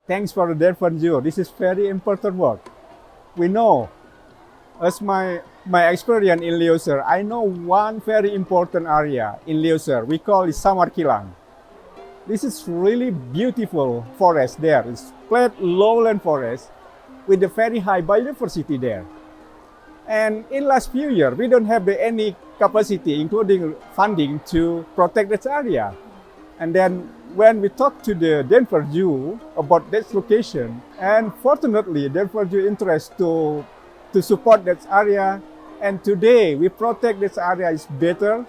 Thanks for the Denver Zoo. This is very important work. We know, as my experience in Leuser, I know one very important area in Leuser. We call it Samarkilang. This is really beautiful forest there. It's flat lowland forest with a very high biodiversity there. And in last few years, we don't have any capacity, including funding, to protect this area. And then when we talked to the Denver Zoo about this location, and fortunately, Denver Zoo interest to support that area. And today, we protect this area is better,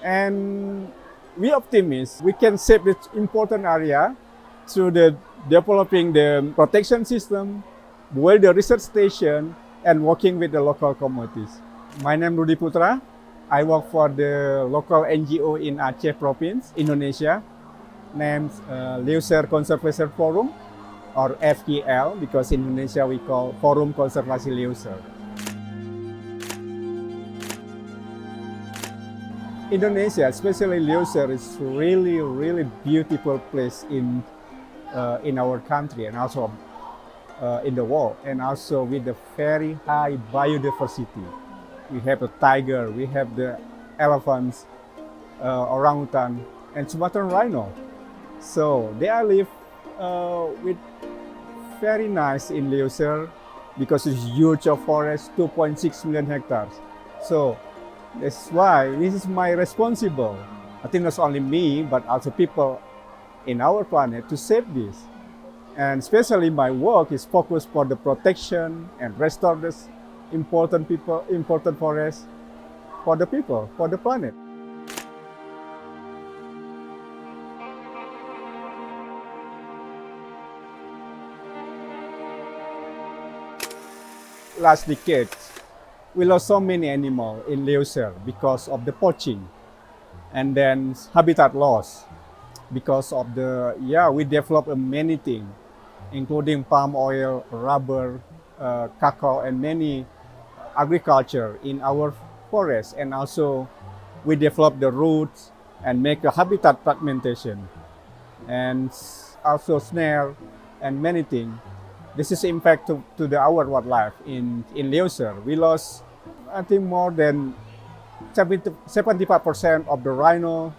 and we optimistic we can save this important area through the developing the protection system, build the research station, and working with the local communities. My name is Rudi Putra. I work for the local NGO in Aceh Province, Indonesia, named Leuser Conservation Forum, or FKL, because in Indonesia we call Forum Konservasi Leuser. Indonesia, especially Leuser, is really beautiful place in our country and also in the world, and also with a very high biodiversity. We have the tiger, we have the elephants, orangutan, and Sumatran rhino. So they are live with very nice in Leuser because it's huge of forest, 2.6 million hectares. So that's why this is my responsible. I think not only me, but also people in our planet to save this. And especially my work is focused for the protection and restore this important forests for the people, for the planet. Last decade, we lost so many animals in Leuser because of the poaching, and then habitat loss because of we developed many things, including palm oil, rubber, cacao, and many agriculture in our forest. And also we develop the roots and make a habitat fragmentation, and also snare and many things. This is impact to our wildlife in Leuser. We lost, I think, more than 75% of the rhino,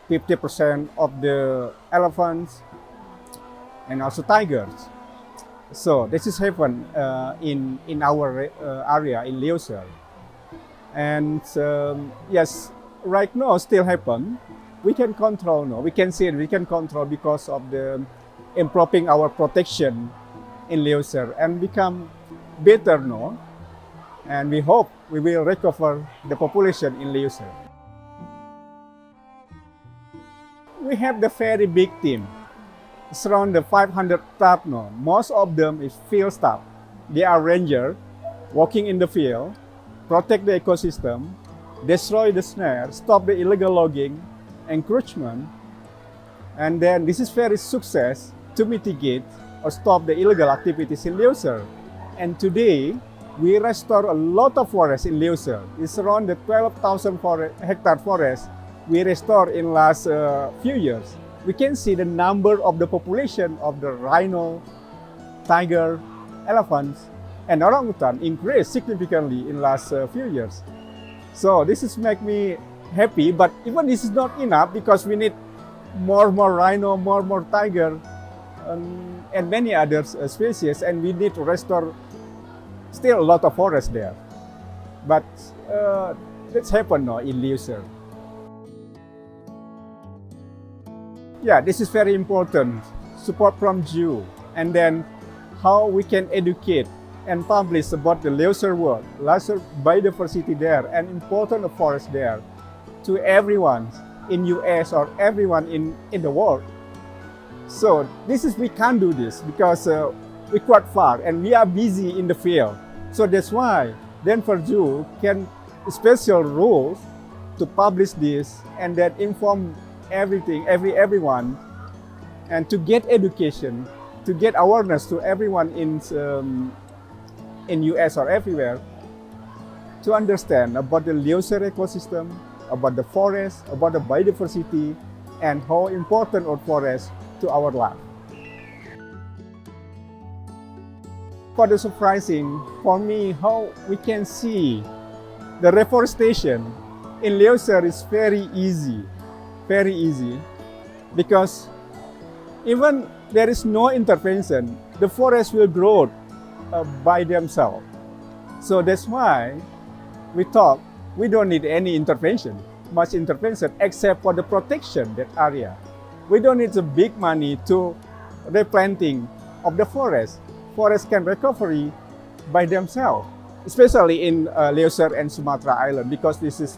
50% of the elephants, and also tigers. So this is happen in our area in Leuser. And yes, right now still happen. We can control, no? We can see it, we can control because of the improving our protection in Leuser and become better, no? And we hope we will recover the population in Leuser. We have the very big team. It's around the 500 staff now. Most of them is field staff. They are rangers working in the field, protect the ecosystem, destroy the snare, stop the illegal logging, encroachment, and then this is very success to mitigate or stop the illegal activities in Leuser. And today, we restore a lot of forest in Leuser. It's around the 12,000 hectare forest we restore in last few years. We can see the number of the population of the rhino, tiger, elephants, and orangutan increased significantly in last few years. So this is make me happy, but even this is not enough because we need more rhino, more tiger, and many other species, and we need to restore still a lot of forest there. But that's happened now in Leuser. Yeah, this is very important. Support from you, and then how we can educate and publish about the Leuser world, Leuser biodiversity there, and important of forest there to everyone in US or everyone in the world. So we can't do this because we're quite far and we are busy in the field. So that's why Denver Zoo can special rules to publish this and then inform everyone, and to get education, to get awareness to everyone in US or everywhere, to understand about the Leuser ecosystem, about the forest, about the biodiversity, and how important our forest to our life. for the surprising for me how we can see the reforestation in Leuser is very easy because even there is no intervention, the forest will grow by themselves. So that's why we thought we don't need any much intervention except for the protection that area. We don't need the big money to replanting of the forest. Forests can recover by themselves, especially in Leuser and Sumatra Island, because this is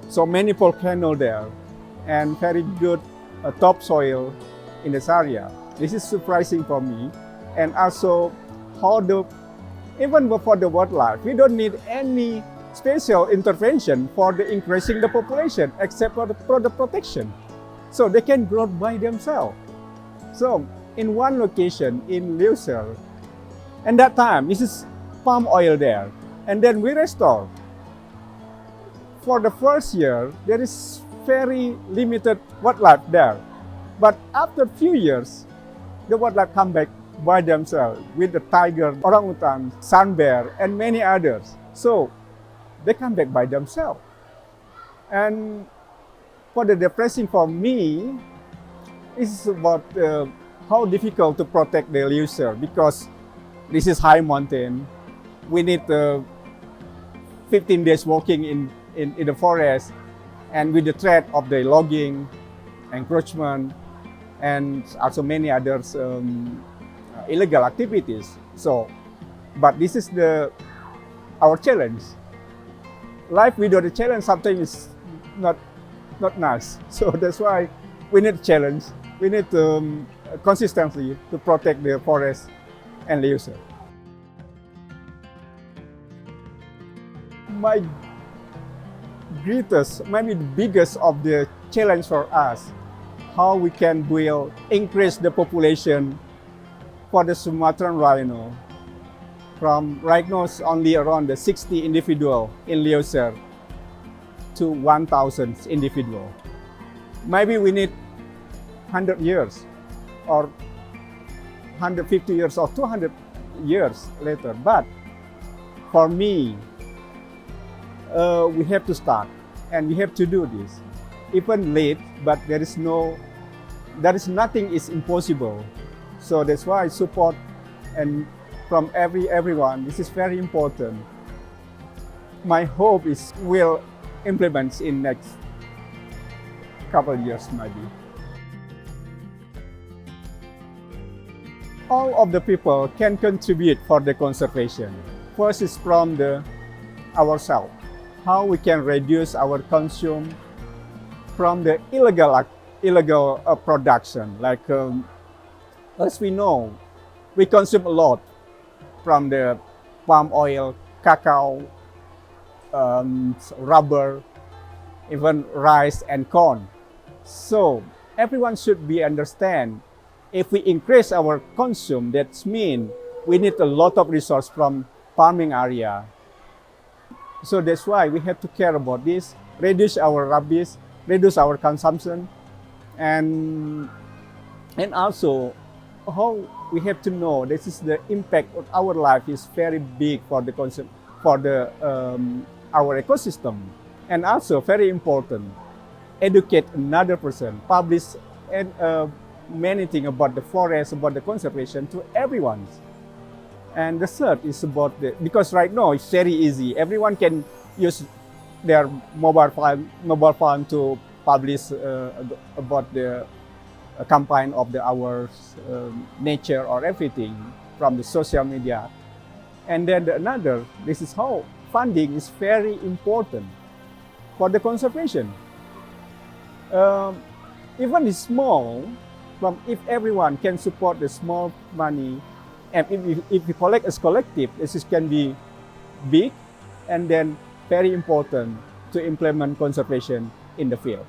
so many volcanoes there and very good topsoil in this area. This is surprising for me, and also how even for the wildlife, we don't need any special intervention for the increasing the population except for the protection. So they can grow by themselves. So in one location in Leuser, and that time this is palm oil there, and then we restore. For the first year, there is very limited wildlife there, but after a few years, the wildlife come back by themselves with the tiger, orangutan, sun bear, and many others. So they come back by themselves. And for the depressing for me is about how difficult to protect the Leuser, because this is high mountain. We need 15 days walking in the forest, and with the threat of the logging, encroachment, and also many others illegal activities. So, but this is our challenge. Life without a challenge sometimes is not nice. So that's why we need challenge. We need consistency to protect the forest and Leuser. My greatest, maybe the biggest of the challenge for us, how we can increase the population for the Sumatran rhino. From right now it's only around the 60 individual in Leuser to 1,000 individual. Maybe we need 100 years or 150 years or 200 years later. But for me, we have to start and we have to do this. Even late, but there is nothing is impossible. So that's why I support and from everyone, this is very important. My hope is we'll implement in next couple of years maybe. All of the people can contribute for the conservation. First is from ourselves, how we can reduce our consume from the illegal production. Like as we know, we consume a lot from the palm oil, cacao, rubber, even rice and corn. So everyone should understand, if we increase our consume, that means we need a lot of resource from farming area. So that's why we have to care about this, reduce our rubbish, reduce our consumption, and also how we have to know this is the impact of our life is very big for our ecosystem. And also very important, educate another person, publish many things about the forest, about the conservation to everyone. And the third is about because right now it's very easy. Everyone can use their mobile phone to publish about the campaign of our nature or everything from the social media. And then another, this is how funding is very important for the conservation. Even the small, if everyone can support the small money, and if we collect as collective, this can be big and then very important to implement conservation in the field.